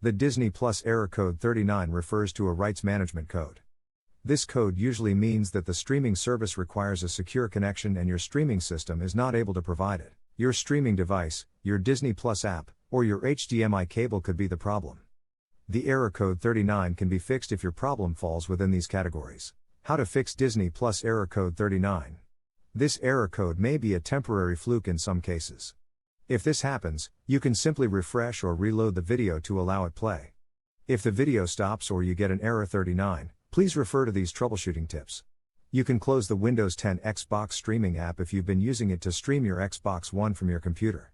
The Disney Plus error code 39 refers to a rights management code. This code usually means that the streaming service requires a secure connection and your streaming system is not able to provide it. Your streaming device, your Disney Plus app, or your HDMI cable could be the problem. The error code 39 can be fixed if your problem falls within these categories. How to fix Disney Plus error code 39. This error code may be a temporary fluke in some cases. If this happens, you can simply refresh or reload the video to allow it play. If the video stops or you get an error 39, please refer to these troubleshooting tips. You can close the Windows 10 Xbox streaming app if you've been using it to stream your Xbox One from your computer.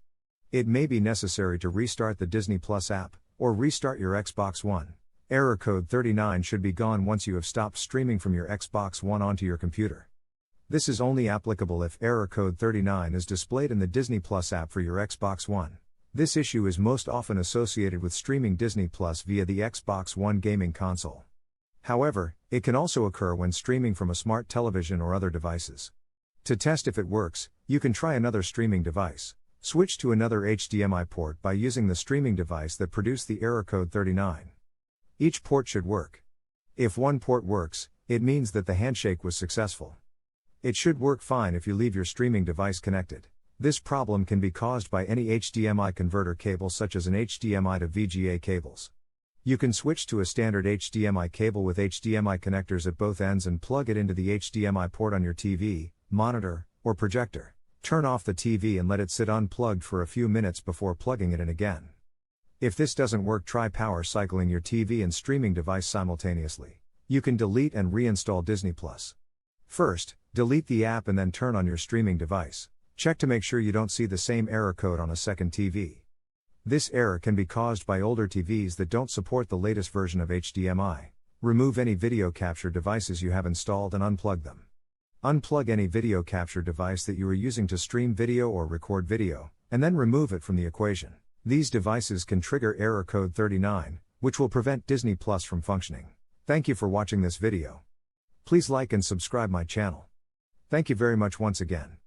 It may be necessary to restart the Disney Plus app, or restart your Xbox One. Error code 39 should be gone once you have stopped streaming from your Xbox One onto your computer. This is only applicable if error code 39 is displayed in the Disney Plus app for your Xbox One. This issue is most often associated with streaming Disney Plus via the Xbox One gaming console. However, it can also occur when streaming from a smart television or other devices. To test if it works, you can try another streaming device. Switch to another HDMI port by using the streaming device that produced the error code 39. Each port should work. If one port works, it means that the handshake was successful. It should work fine if you leave your streaming device connected. This problem can be caused by any HDMI converter cable such as an HDMI to VGA cables. You can switch to a standard HDMI cable with HDMI connectors at both ends and plug it into the HDMI port on your TV, monitor, or projector. Turn off the TV and let it sit unplugged for a few minutes before plugging it in again. If this doesn't work, try power cycling your TV and streaming device simultaneously. You can delete and reinstall Disney Plus. First, delete the app and then turn on your streaming device. Check to make sure you don't see the same error code on a second TV. This error can be caused by older TVs that don't support the latest version of HDMI. Remove any video capture devices you have installed and unplug them. Unplug any video capture device that you are using to stream video or record video, and then remove it from the equation. These devices can trigger error code 39, which will prevent Disney Plus from functioning. Thank you for watching this video. Please like and subscribe my channel. Thank you very much once again.